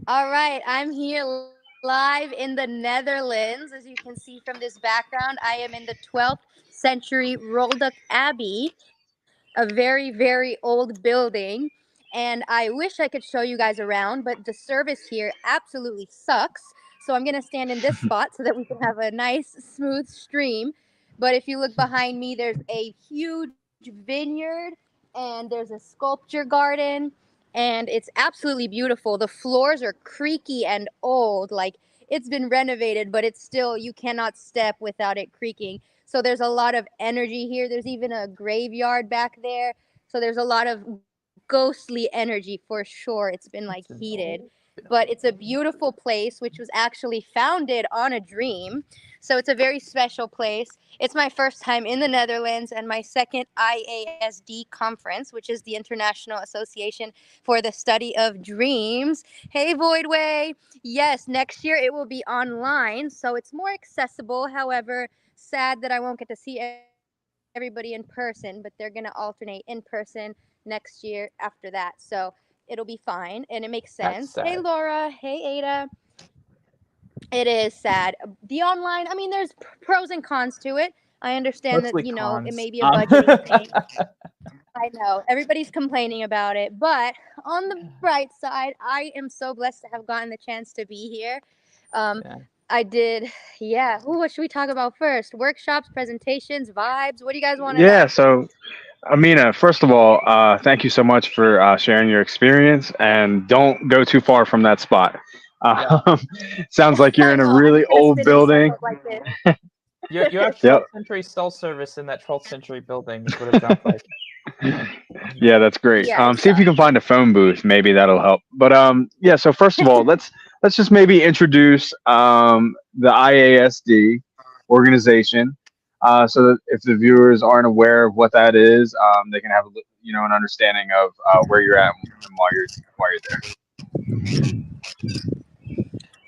All right, I'm here live in the Netherlands. As you can see from this background, I am in the 12th century Rolduc Abbey, a very, very old building. And I wish I could show you guys around, but the service here absolutely sucks. So I'm going to stand in this spot so that we can have a nice, smooth stream. But if you look behind me, there's a huge vineyard and there's a sculpture garden and it's absolutely beautiful. The floors are creaky and old. Like it's been renovated, but it's still, you cannot step without it creaking. So there's a lot of energy here. There's even a graveyard back there. So there's a lot of ghostly energy for sure. It's been like It's an heated. old. But it's a beautiful place, which was actually founded on a dream. So it's a very special place. It's my first time in the Netherlands and my second IASD conference, which is the International Association for the Study of Dreams. Hey, Voidway. Yes, next year it will be online, so it's more accessible. However, sad that I won't get to see everybody in person, but they're going to alternate in person next year after that. So it'll be fine and it makes sense. Hey, That's sad. Laura. Hey, Ada. It is sad. The online, I mean, there's pros and cons to it. I understand that, Mostly it cons. may be a budgeting thing. I know everybody's complaining about it, but on the bright side, I am so blessed to have gotten the chance to be here. Um, Yeah. I did, yeah. Ooh, what should we talk about first? Workshops, presentations, vibes. What do you guys want to Yeah. know? So, Amina, first of all, thank you so much for sharing your experience, and don't go too far from that spot. Yeah. Um, sounds like you're I in a know. I'm really just gonna old sit in building. circles like this. You have Yep. 12th century cell service in that 12th century building, is what it sounds like. Yeah, that's great. Yeah, it See if you sucks. can find a phone booth. Maybe that'll help. But yeah. So first of all, let's just maybe introduce the IASD organization, so that if the viewers aren't aware of what that is, they can have an understanding of where you're at and why you're there.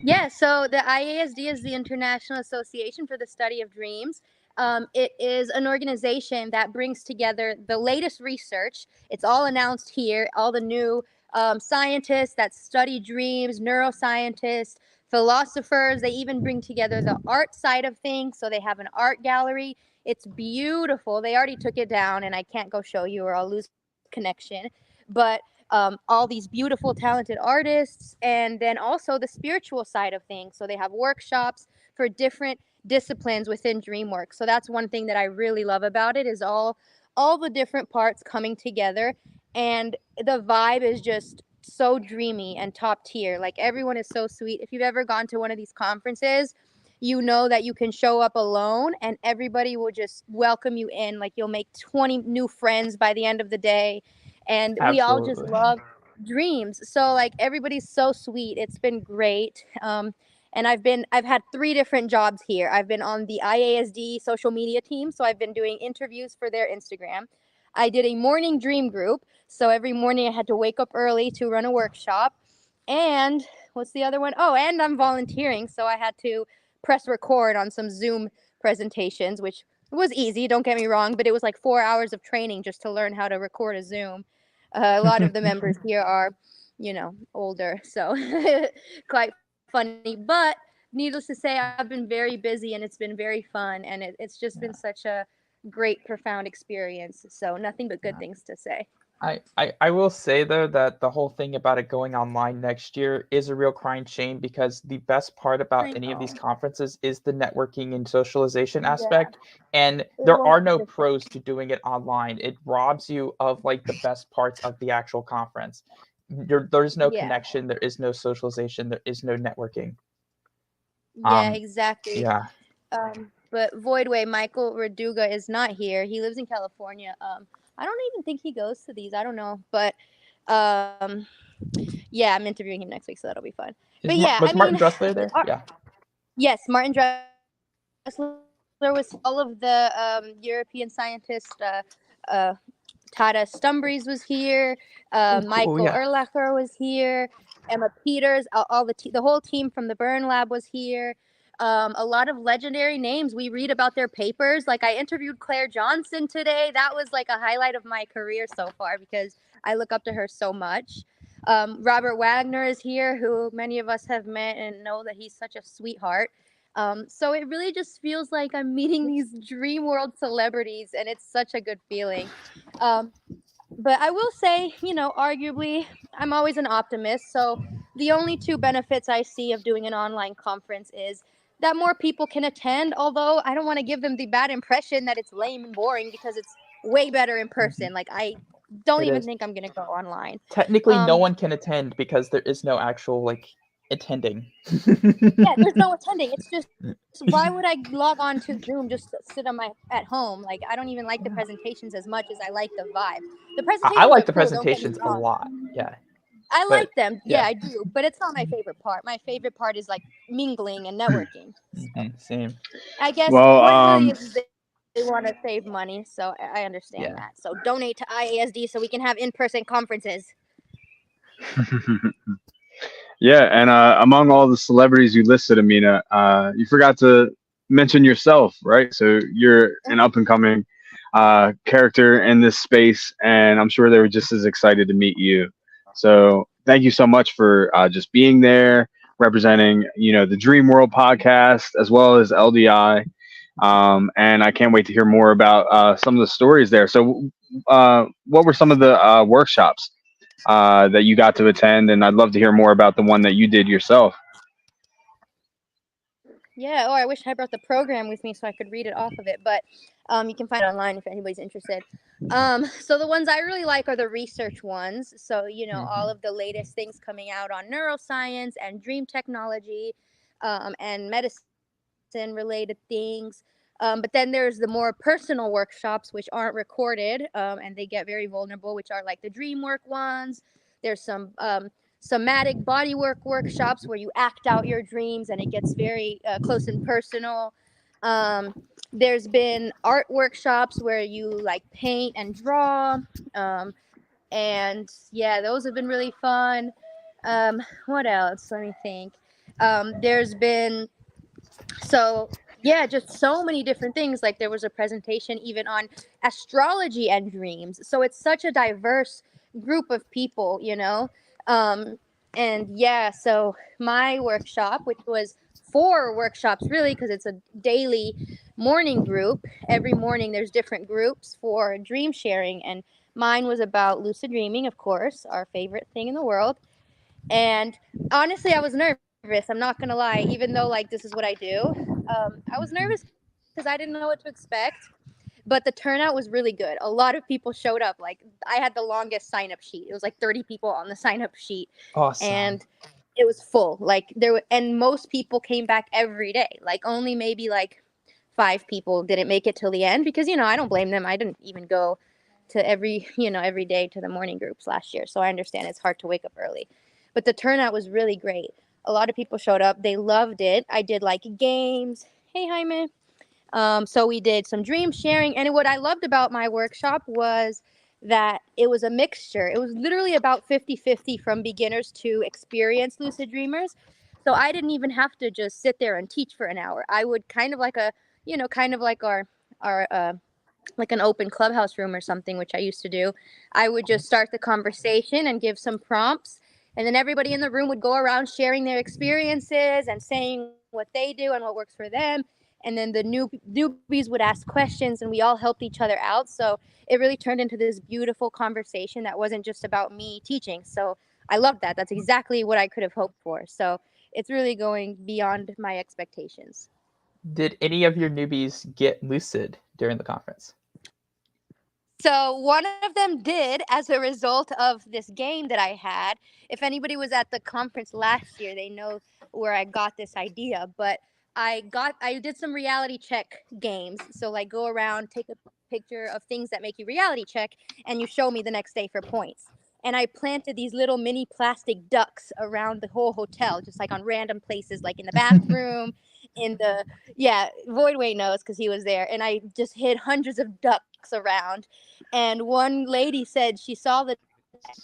Yeah, so the IASD is the International Association for the Study of Dreams. It is an organization that brings together the latest research. It's all announced here, all the new scientists that study dreams, neuroscientists, philosophers. They even bring together the art side of things. So they have an art gallery. It's beautiful. They already took it down, and I can't go show you or I'll lose connection. But all these beautiful, talented artists, and then also the spiritual side of things. So they have workshops for different disciplines within DreamWorks. So that's one thing that I really love about it is all the different parts coming together, and the vibe is just so dreamy and top tier. Like everyone is so sweet. If you've ever gone to one of these conferences, you know that you can show up alone and everybody will just welcome you in. Like you'll make 20 new friends by the end of the day, and we all just Absolutely. love dreams. So like everybody's so sweet. It's been great. And I've had three different jobs here. I've been on the IASD social media team, so I've been doing interviews for their Instagram. I did a morning dream group, so every morning I had to wake up early to run a workshop. And what's the other one? Oh, and I'm volunteering, so I had to press record on some Zoom presentations, which was easy, don't get me wrong, but it was like 4 hours of training just to learn how to record a Zoom. A lot of the members here are, older, so quite funny. But needless to say, I've been very busy and it's been very fun, and it's just been such a great, profound experience. So nothing but good Yeah. things to say. I will say though that the whole thing about it going online next year is a real crying shame because the best part about I any of these know. conferences is the networking and socialization Yeah, aspect. And it there are won't be no the same. pros to doing it online. It robs you of like the best parts of the actual conference. There's no Yeah, connection, there is no socialization, there is no networking. yeah, Um, exactly. yeah. But Voidway, Michael Raduga is not here. He lives in California. I don't even think he goes to these. I don't know, but um, yeah, I'm interviewing him next week, so that'll be fun. But yeah, I Was mean, Martin Dressler there? Yeah. yes, Martin Dressler was here. All of the European scientists. Tata Stumbries was here. Oh, cool. Michael Yeah. Erlacher was here. Emma Peters. All the whole team from the Burn Lab was here. A lot of legendary names. We read about their papers. Like I interviewed Claire Johnson today. That was like a highlight of my career so far because I look up to her so much. Robert Wagner is here, who many of us have met and know that he's such a sweetheart. So it really just feels like I'm meeting these dream world celebrities, and it's such a good feeling. Um, but I will say, arguably, I'm always an optimist. So the only two benefits I see of doing an online conference is that more people can attend, although I don't want to give them the bad impression that it's lame and boring, because it's way better in person. Like, I don't It even is. think I'm going to go online. Technically, no one can attend because there is no actual attending. Yeah, there's no attending. It's just, why would I log on to Zoom just to sit at home? Like, I don't even like the presentations as much as I like the vibe. The I presentations like are the cool, don't get me presentations a wrong. lot. Yeah, I but like them. Yeah, yeah, I do. But it's not my favorite part. My favorite part is like mingling and networking. So same. I guess Well, what it really is they want to save money. So I understand Yeah. that. So donate to IASD so we can have in-person conferences. yeah, and among all the celebrities you listed, Amina, you forgot to mention yourself, right? So you're an up and coming character in this space, and I'm sure they were just as excited to meet you. So thank you so much for just being there, representing, the Dream World podcast as well as LDI. And I can't wait to hear more about some of the stories there. So, what were some of the workshops that you got to attend? And I'd love to hear more about the one that you did yourself. Yeah. Oh, I wish I brought the program with me so I could read it off of it. But you can find it online if anybody's interested. So the ones I really like are the research ones. So, all of the latest things coming out on neuroscience and dream technology, and medicine related things. But then there's the more personal workshops, which aren't recorded, and they get very vulnerable, which are like the dream work ones. There's some somatic bodywork workshops where you act out your dreams and it gets very close and personal. Um, there's been art workshops where you like paint and draw. And yeah, those have been really fun. What else? Let me think. There's been so yeah, just so many different things. Like there was a presentation even on astrology and dreams. So it's such a diverse group of people, um and yeah, so my workshop, which was 4 workshops really, because it's a daily morning group. Every morning there's different groups for dream sharing, and mine was about lucid dreaming, of course, our favorite thing in the world. And honestly, I was nervous. I'm not gonna lie. Even though like this is what I do, I was nervous because I didn't know what to expect. But the turnout was really good. A lot of people showed up. Like I had the longest sign up sheet. It was like 30 people on the sign up sheet, Awesome. and it was full. Like and most people came back every day. Like only maybe like 5 people didn't make it till the end, because I don't blame them. I didn't even go to every day to the morning groups last year, so I understand it's hard to wake up early. But the turnout was really great. A lot of people showed up. They loved it. I did like games. Hey, Jaime. So we did some dream sharing, and what I loved about my workshop was that it was a mixture. It was literally about 50-50 from beginners to experienced lucid dreamers. So I didn't even have to just sit there and teach for an hour. I would kind of like our like an open clubhouse room or something, which I used to do. I would just start the conversation and give some prompts, and then everybody in the room would go around sharing their experiences and saying what they do and what works for them. And then the newbies would ask questions, and we all helped each other out. So it really turned into this beautiful conversation that wasn't just about me teaching. So I loved that. That's exactly what I could have hoped for. So it's really going beyond my expectations. Did any of your newbies get lucid during the conference? So one of them did, as a result of this game that I had. If anybody was at the conference last year, they know where I got this idea. But I did some reality check games. So like go around, take a picture of things that make you reality check, and you show me the next day for points. And I planted these little mini plastic ducks around the whole hotel, just like on random places, like in the bathroom, in the yeah, Voidway knows because he was there. And I just hid hundreds of ducks around. And one lady said she saw the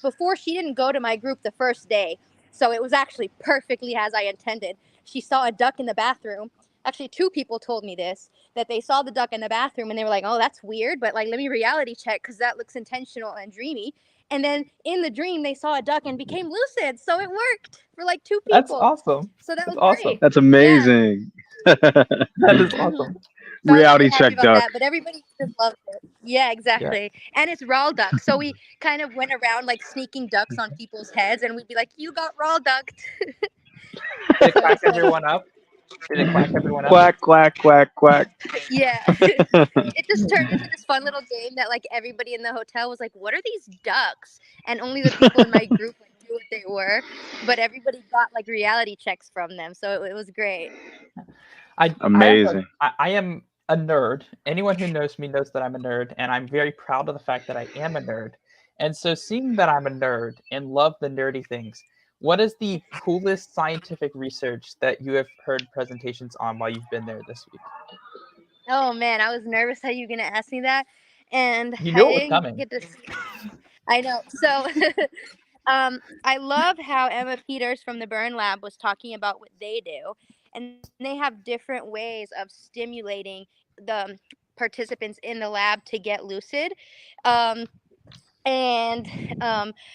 before she didn't go to my group the first day. So it was actually perfectly as I intended. She saw a duck in the bathroom. Actually, 2 people told me this, that they saw the duck in the bathroom and they were like, "Oh, that's weird, but like let me reality check because that looks intentional and dreamy." And then in the dream, they saw a duck and became lucid. So it worked for like 2 That's people. awesome. So that That's was awesome. great. That's Yeah. amazing. That is awesome. So I was really Reality happy check about duck. that. But everybody just loved it. Yeah, Yeah. exactly. And it's raw duck. So we kind of went around like sneaking ducks on people's heads, and we'd be like, "You got raw ducked." Did it So it quack was funny. everyone up? Did it quack everyone up? Quack, quack, quack, quack. Yeah. It just turned into this fun little game that like everybody in the hotel was like, "What are these ducks?" And only the people in my group like knew what they were, but everybody got like reality checks from them. So it was great. Amazing. I am a nerd. Anyone who knows me knows that I'm a nerd, and I'm very proud of the fact that I am a nerd. And so, seeing that I'm a nerd and love the nerdy things, what is the coolest scientific research that you have heard presentations on while you've been there this week? Oh man, I was nervous how you were gonna ask me that, and You I knew it was didn't coming. get to see. I know. So, I love how Emma Peters from the Burn Lab was talking about what they do, and they have different ways of stimulating the participants in the lab to get lucid. Um, and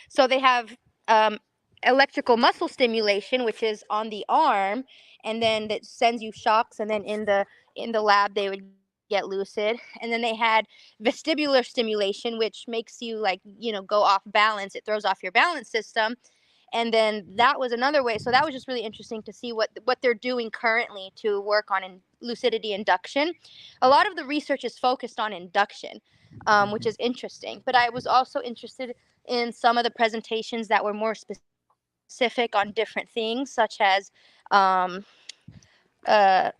so they have um, electrical muscle stimulation, which is on the arm, and then that sends you shocks, and then in the lab they would get lucid. And then they had vestibular stimulation, which makes you like go off balance. It throws off your balance system. And then that was another way. So that was just really interesting to see what they're doing currently to work on lucidity induction. A lot of the research is focused on induction, which is interesting. But I was also interested in some of the presentations that were more specific on different things, such as um, uh,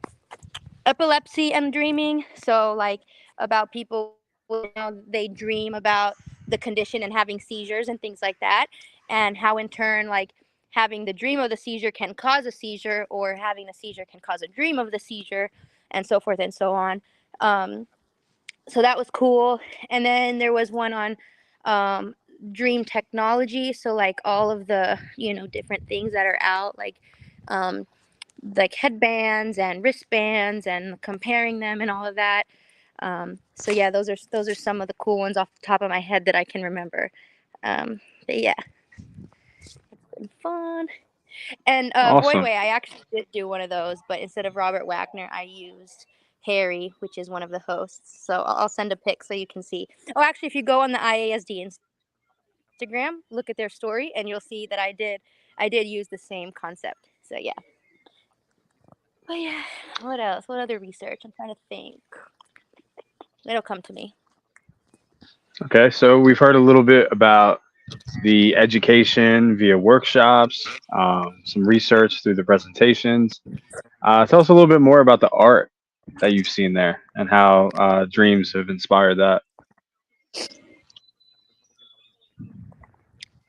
epilepsy and dreaming. So like about people with how they dream about the condition and having seizures and things like that, and how in turn like having the dream of the seizure can cause a seizure, or having a seizure can cause a dream of the seizure, and so forth and so on. um, so that was cool. And then there was one on um, dream technology, so like all of the different things that are out, um, like headbands and wristbands, and comparing them and all of that. So yeah, those are some of the cool ones off the top of my head that I can remember. But yeah, it's been fun. And Awesome. Boydway, I actually did do one of those, but instead of Robert Wagner, I used Harry, which is one of the hosts. So I'll send a pic so you can see. Oh, actually, if you go on the IASD Instagram, look at their story, and you'll see that I did use the same concept. So yeah. But yeah, what else? What other research? I'm trying to think. It'll come to me. Okay, so we've heard a little bit about the education via workshops, some research through the presentations. Tell us a little bit more about the art that you've seen there and how dreams have inspired that.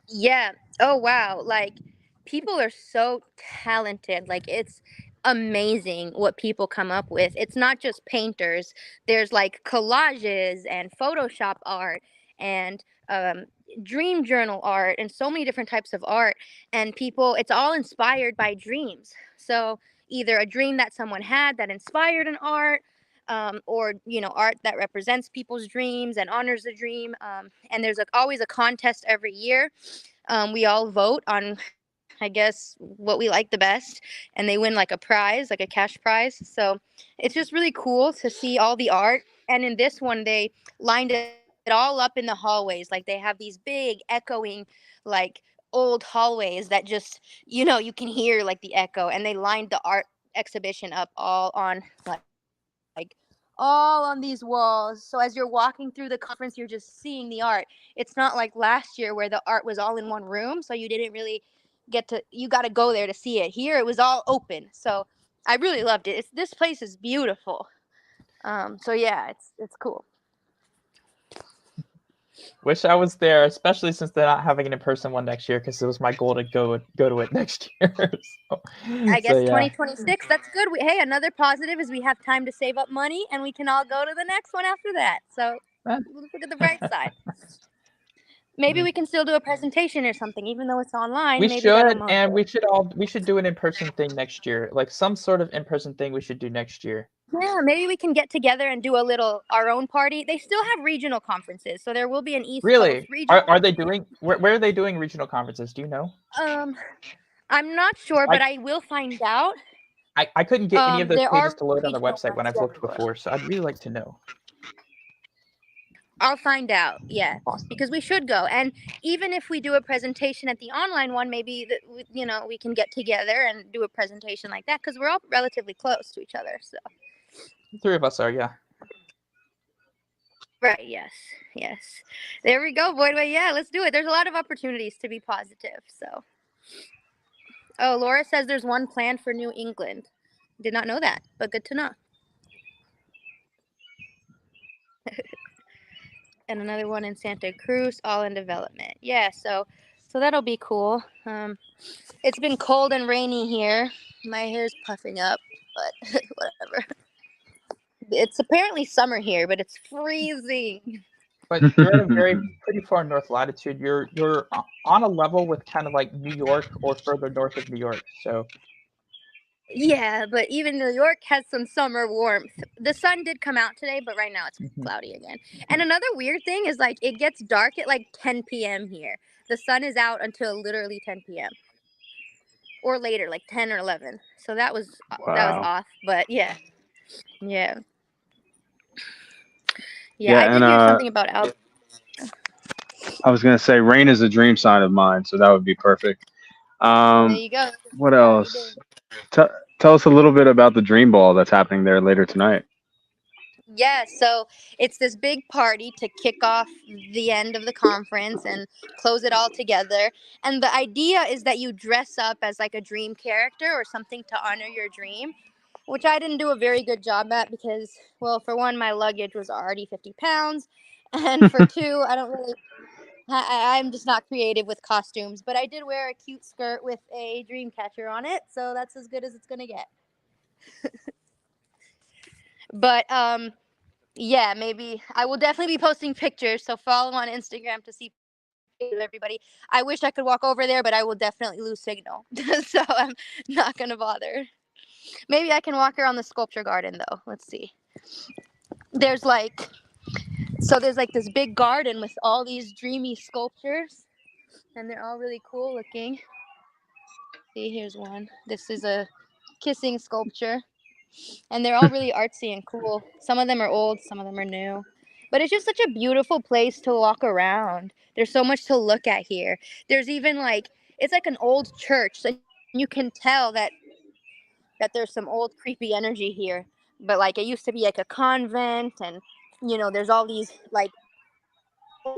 Yeah. Oh wow. Like people are so talented. Like it's amazing what people come up with. It's not just painters. There's like collages and Photoshop art and dream journal art and so many different types of art. And people, it's all inspired by dreams. So either a dream that someone had that inspired an art, or art that represents people's dreams and honors the dream. And there's always a contest every year. We all vote on, I guess, what we like the best, and they win like a prize, like a cash prize. So it's just really cool to see all the art. And in this one, they lined it all up in the hallways. Like they have these big, echoing, like old hallways that just, you can hear like the echo. And they lined the art exhibition up all on all on these walls. So as you're walking through the conference, you're just seeing the art. It's not like last year where the art was all in one room, so you didn't really you got to go there to see it. Here it was all open. So I really loved it. This place is beautiful. So yeah, it's cool. Wish I was there, especially since they're not having an in-person one next year, because it was my goal to go to it next year. I So guess yeah. 2026. That's good. Hey, another positive is we have time to save up money, and we can all go to the next one after that. So Eh. look at the bright side. Maybe we can still do a presentation or something, even though it's online. We Maybe that'll should, and motivate. we should do an in-person thing next year, like some sort of in-person thing we should do next year. Yeah, maybe we can get together and do our own party. They still have regional conferences, so there will be an East Coast Really? regional. Are they doing where are they doing regional conferences? Do you know? Um, I'm not sure, I but I will find out. I couldn't get any of those There pages are to load on the regional website when ones I've looked everywhere. before, so I'd really like to know. I'll find out. Yeah, Awesome. because we should go. And even if we do a presentation at the online one, maybe we can get together and do a presentation like that because we're all relatively close to each other. So. The three of us are, yeah. Right. Yes. Yes. There we go, boy. But yeah, let's do it. There's a lot of opportunities to be positive. So. Oh, Laura says there's one planned for New England. Did not know that, but good to know. And another one in Santa Cruz, all in development. Yeah, so that'll be cool. It's been cold and rainy here. My hair's puffing up, but whatever. It's apparently summer here, but it's freezing. But you're at a pretty far north latitude. You're on a level with kind of like New York or further north of New York. So yeah, but even New York has some summer warmth. The sun did come out today, but right now it's cloudy again. And another weird thing is like it gets dark at like 10 p.m. here. The sun is out until literally 10 p.m. or later, like 10 or 11. So that was off, but yeah. Yeah. Yeah, I did and hear something about Al. I was gonna say rain is a dream sign of mine, so that would be perfect. There you go. What else? Tell us a little bit about the Dream Ball that's happening there later tonight. Yeah, so it's this big party to kick off the end of the conference and close it all together. And the idea is that you dress up as like a dream character or something to honor your dream, which I didn't do a very good job at because, well, for one, my luggage was already 50 pounds. And for two, I'm just not creative with costumes. But I did wear a cute skirt with a dream catcher on it. So that's as good as it's going to get. But, yeah, maybe I will definitely be posting pictures. So follow on Instagram to see pictures of everybody. I wish I could walk over there, but I will definitely lose signal. So I'm not going to bother. Maybe I can walk around the sculpture garden, though. Let's see. There's like this big garden with all these dreamy sculptures, and they're all really cool looking. See, here's one. This is a kissing sculpture, and they're all really artsy and cool. Some of them are old, some of them are new. But it's just such a beautiful place to walk around. There's so much to look at here. There's even it's like an old church, so you can tell that there's some old creepy energy here. But like it used to be like a convent, and there's all these like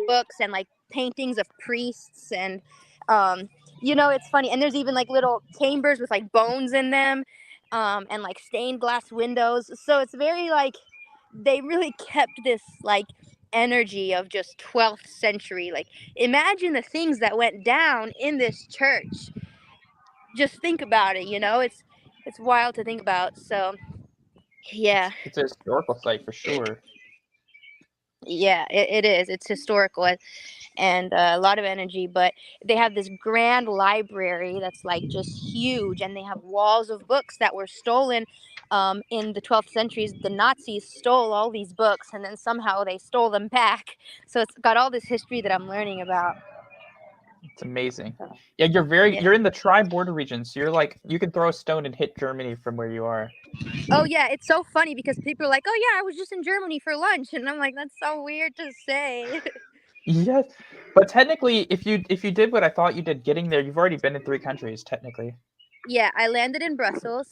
books and like paintings of priests, and it's funny. And there's even like little chambers with like bones in them, and like stained glass windows. So it's very like they really kept this like energy of just 12th century. Like imagine the things that went down in this church. Just think about it. It's wild to think about. So yeah. it's a historical site for sure. Yeah, it is. It's historical and a lot of energy, but they have this grand library that's like just huge, and they have walls of books that were stolen in the 12th centuries. The Nazis stole all these books, and then somehow they stole them back. So it's got all this history that I'm learning about. It's amazing. Yeah, Yeah. you're in the tri-border region, so you're like you can throw a stone and hit Germany from where you are. Oh yeah, it's so funny because people are like, "Oh yeah, I was just in Germany for lunch," and I'm like, "That's so weird to say." Yes, but technically, if you did what I thought you did, getting there, you've already been in 3 countries technically. Yeah, I landed in Brussels.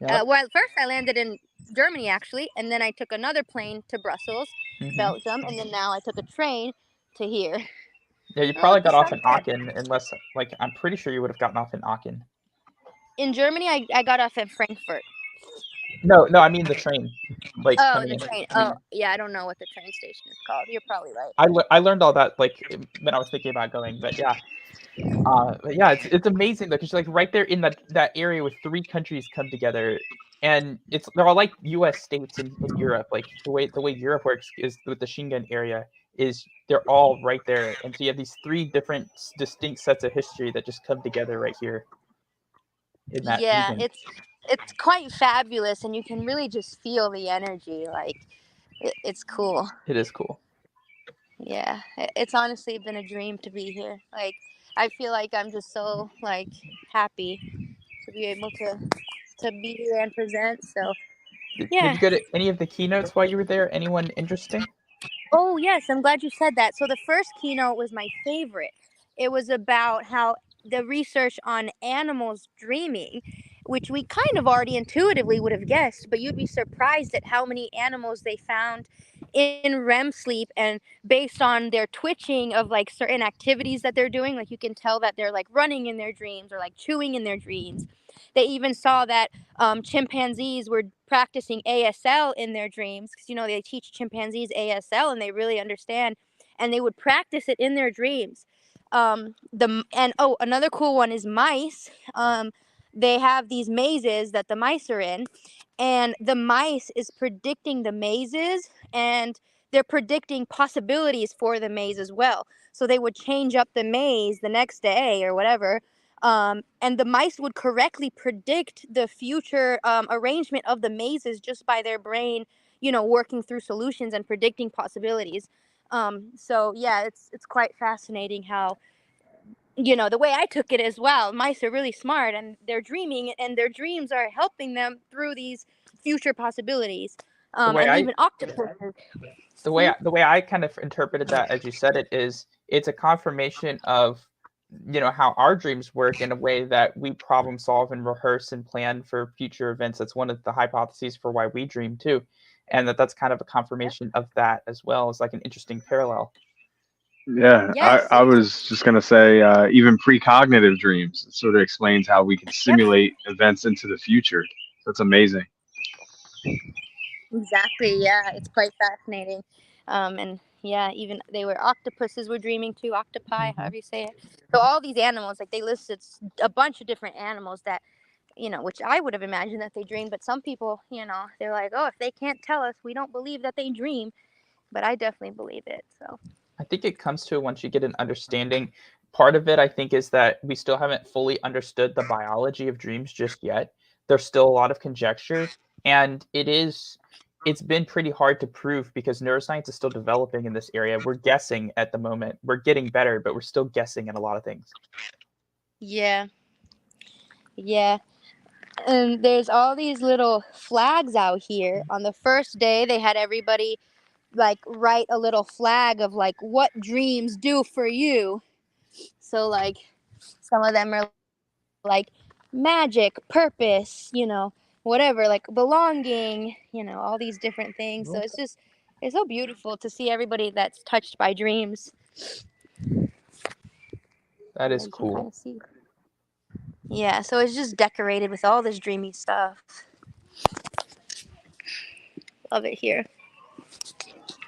Yep. Well, first I landed in Germany actually, and then I took another plane to Brussels, Belgium, and then now I took a train to here. Yeah, you probably got off in Aachen, unless like I'm pretty sure you would have gotten off in Aachen. In Germany, I got off in Frankfurt. No, I mean the train. Like oh, the train. Oh, yeah, I don't know what the train station is called. You're probably right. I learned all that like when I was thinking about going, but yeah. But yeah, it's amazing though, because like right there in that area where 3 countries come together, and they're all like U.S. states in Europe. Like the way Europe works is with the Schengen area, is they're all right there. And so you have these three different distinct sets of history that just come together right here in that Yeah, region. it's quite fabulous, and you can really just feel the energy. Like it's cool. It is cool. Yeah, it's honestly been a dream to be here. Like I feel like I'm just so like happy to be able to be here and present. So Did yeah. you go to any of the keynotes while you were there? Anyone interesting? Oh, yes, I'm glad you said that. So the first keynote was my favorite. It was about how the research on animals dreaming, which we kind of already intuitively would have guessed, but you'd be surprised at how many animals they found in REM sleep, and based on their twitching of like certain activities that they're doing, like you can tell that they're like running in their dreams or like chewing in their dreams. They even saw that chimpanzees were practicing ASL in their dreams, because they teach chimpanzees ASL and they really understand, and they would practice it in their dreams. Another cool one is mice. They have these mazes that the mice are in, and the mice is predicting the mazes, and they're predicting possibilities for the maze as well. So they would change up the maze the next day or whatever, and the mice would correctly predict the future arrangement of the mazes just by their brain, working through solutions and predicting possibilities. So yeah, it's quite fascinating how, the way I took it as well. Mice are really smart, and they're dreaming, and their dreams are helping them through these future possibilities. The way And I even octopuses. the way I kind of interpreted that as you said it is it's a confirmation of how our dreams work in a way that we problem solve and rehearse and plan for future events. That's one of the hypotheses for why we dream too, and that's kind of a confirmation of that as well as like an interesting parallel. Yeah, I, Yes. I was just going to say, even precognitive dreams. It sort of explains how we can Yep. simulate events into the future. That's amazing. Exactly. Yeah, it's quite fascinating. And yeah, even they were octopuses were dreaming too, octopi, Mm-hmm. however you say it. So all these animals, like they listed a bunch of different animals that, which I would have imagined that they dream, but some people, they're like, oh, if they can't tell us, we don't believe that they dream. But I definitely believe it. So I think it comes to once you get an understanding. Part of it, I think, is that we still haven't fully understood the biology of dreams just yet. There's still a lot of conjecture, and it's been pretty hard to prove because neuroscience is still developing in this area. We're guessing at the moment. We're getting better, but we're still guessing at a lot of things. yeah, yeah. And there's all these little flags out here. On the first day, they had everybody like write a little flag of like what dreams do for you. So like some of them are like magic, purpose, whatever, like belonging, all these different things. So it's so beautiful to see everybody that's touched by dreams. That is As you can kind cool. of see. Yeah, so it's just decorated with all this dreamy stuff. Love it here.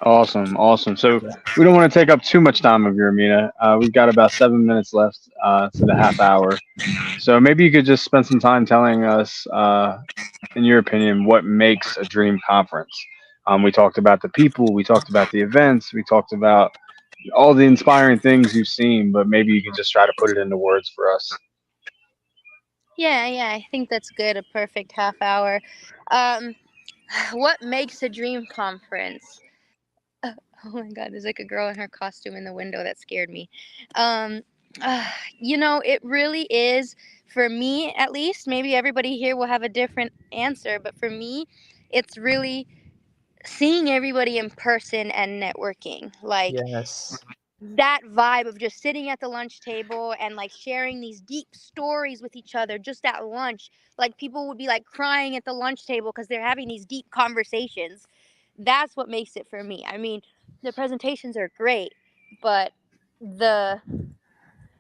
Awesome, awesome. So Yeah. we don't want to take up too much time of your Amina. We've got about 7 minutes left to the half hour. So maybe you could just spend some time telling us, in your opinion, what makes a dream conference. We talked about the people, we talked about the events, we talked about all the inspiring things you've seen, but maybe you can just try to put it into words for us. Yeah, I think that's good. A perfect half hour. Um, what makes a dream conference? Oh my God, there's like a girl in her costume in the window that scared me. Um, uh, it really is, for me at least. Maybe everybody here will have a different answer, but for me, it's really seeing everybody in person and networking. Like Yes. that vibe of just sitting at the lunch table and like sharing these deep stories with each other just at lunch. Like people would be like crying at the lunch table because they're having these deep conversations. That's what makes it for me. I mean, the presentations are great, but the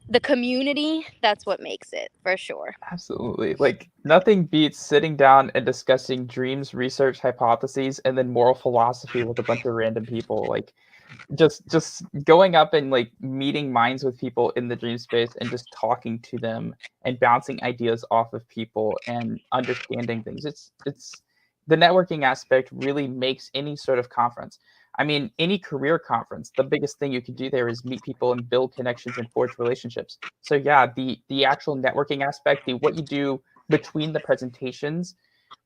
the community, that's what makes it for sure. Absolutely. Like nothing beats sitting down and discussing dreams, research, hypotheses, and then moral philosophy with a bunch of random people. Like just going up and like meeting minds with people in the dream space and just talking to them and bouncing ideas off of people and understanding things. It's the networking aspect really makes any sort of conference. I mean, any career conference, the biggest thing you can do there is meet people and build connections and forge relationships. So yeah, the actual networking aspect, the what you do between the presentations,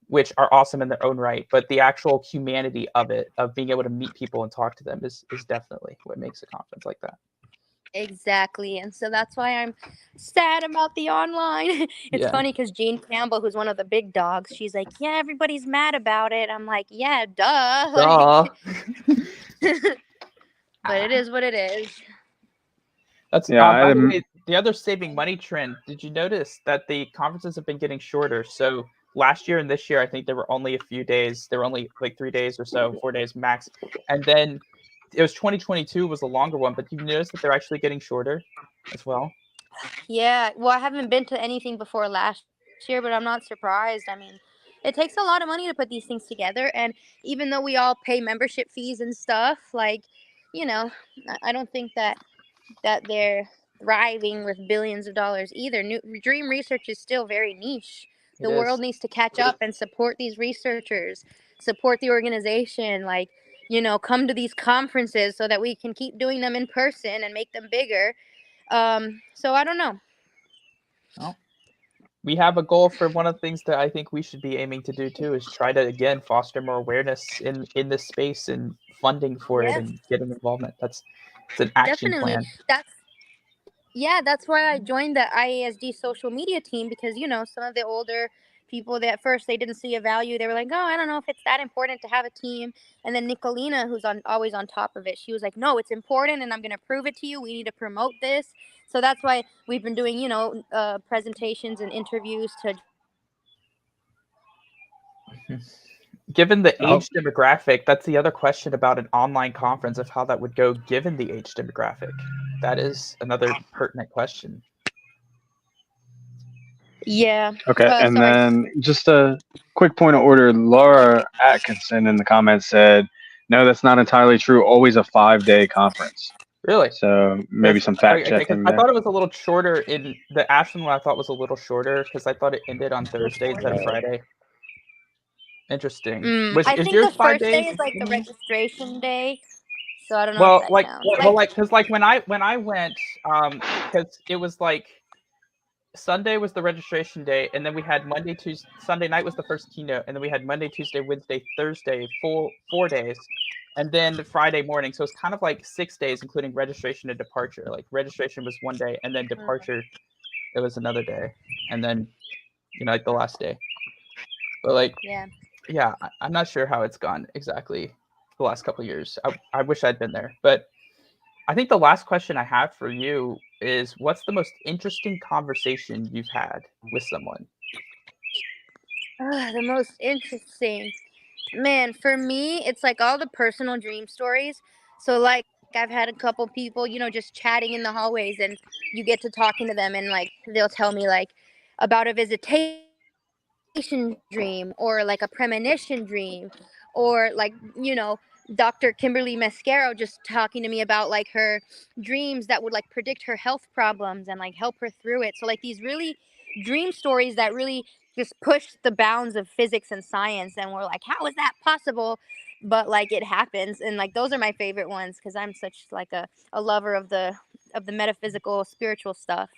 which are awesome in their own right, but the actual humanity of it, of being able to meet people and talk to them, is definitely what makes a conference like that. Exactly. And so that's why I'm sad about the online. It's Yeah. funny because Jean Campbell, who's one of the big dogs, she's like, yeah, everybody's mad about it. I'm like, yeah, duh. Duh. But it is what it is. That's Yeah, by the way, the other saving money trend. Did you notice that the conferences have been getting shorter? So last year and this year, I think there were only a few days. There were only like 3 days or so, 4 days max. And then it was 2022 was a longer one, but you notice that they're actually getting shorter as well. Yeah. Well, I haven't been to anything before last year, but I'm not surprised. I mean, it takes a lot of money to put these things together. And even though we all pay membership fees and stuff, like, you know, I don't think that they're thriving with billions of dollars either. Dream research is still very niche. It The world is. needs to catch up and support these researchers, support the organization, like, come to these conferences so that we can keep doing them in person and make them bigger. So I don't know. Well, we have a goal for one of the things that I think we should be aiming to do too, is try to again foster more awareness in this space and funding for it Yeah, and getting involvement. It's an action definitely. plan. That's why I joined the IASD social media team, because some of the older people that at first they didn't see a value. They were like, "Oh, I don't know if it's that important to have a team." And then Nicolina, who's always on top of it, she was like, "No, it's important, and I'm going to prove it to you. We need to promote this." So that's why we've been doing, presentations and interviews to. Given the Oh, age demographic, that's the other question about an online conference of how that would go given the age demographic. That is another pertinent question. Yeah. okay. And Sorry. then just a quick point of order. Laura Atkinson in the comments said, "No, that's not entirely true. Always a 5-day conference." Really? So maybe Because some fact okay, because checking I there. thought it was a little shorter in the Ashland one. I thought was a little shorter because I thought it ended on Thursday instead of Friday. Interesting. I Is think yours the first 5 days? day is like the registration day. So I don't know if Well, that like, counts. because like when I went, because it was like Sunday was the registration day, and then we had Monday, Tuesday, Sunday night was the first keynote, and then we had Monday, Tuesday, Wednesday, Thursday, full 4 days, and then Friday morning. So it's kind of like 6 days, including registration and departure. Like registration was one day, and then departure it was another day, and then like the last day. But like, Yeah. yeah, I'm not sure how it's gone exactly the last couple of years. I wish I'd been there, but I think the last question I have for you is, what's the most interesting conversation you've had with someone? The most interesting. Man, for me, it's like all the personal dream stories. So, like, I've had a couple people, just chatting in the hallways, and you get to talking to them, and like, they'll tell me, like, about a visitation dream, or like a premonition dream, or like, Dr. Kimberly Mascaro just talking to me about like her dreams that would like predict her health problems and like help her through it. So like these really dream stories that really just push the bounds of physics and science, and we're like, how is that possible? But like it happens, and like those are my favorite ones because I'm such like a lover of the metaphysical spiritual stuff.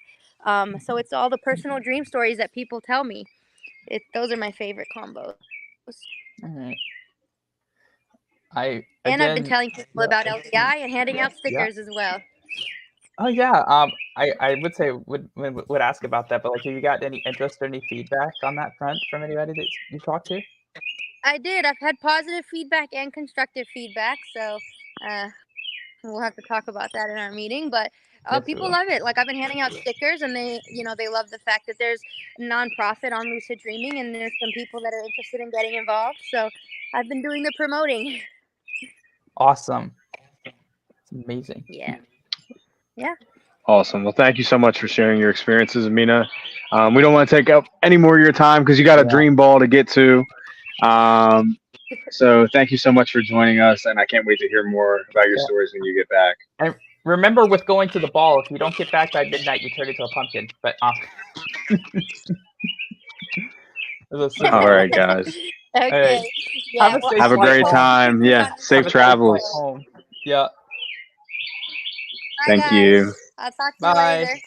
So it's all the personal dream stories that people tell me. Those are my favorite combos. All right. I And I've been again, telling people yeah, about LDI and handing out yeah. stickers as well. Oh yeah. I would say would ask about that, but like, have you got any interest or any feedback on that front from anybody that you talked to? I did. I've had positive feedback and constructive feedback, so we'll have to talk about that in our meeting. But Yes, we people will. love it. Like I've been handing out stickers, and they love the fact that there's a nonprofit on lucid dreaming, and there's some people that are interested in getting involved. So I've been doing the promoting. Awesome. It's amazing. Yeah. Yeah. Awesome. Well, thank you so much for sharing your experiences, Amina. We don't want to take up any more of your time because you got a Yeah. dream ball to get to. Um, so thank you so much for joining us, and I can't wait to hear more about your Yeah. stories when you get back. And remember, with going to the ball, if you don't get back by midnight, you turn into a pumpkin. But it was a All simple right, rule. guys. Okay. Have Yeah. a Well, safe Have a flight great home. time. Yeah, Have safe a safe flight travels. home. Yeah. bye, Thank you. guys. I'll talk to you Bye. later.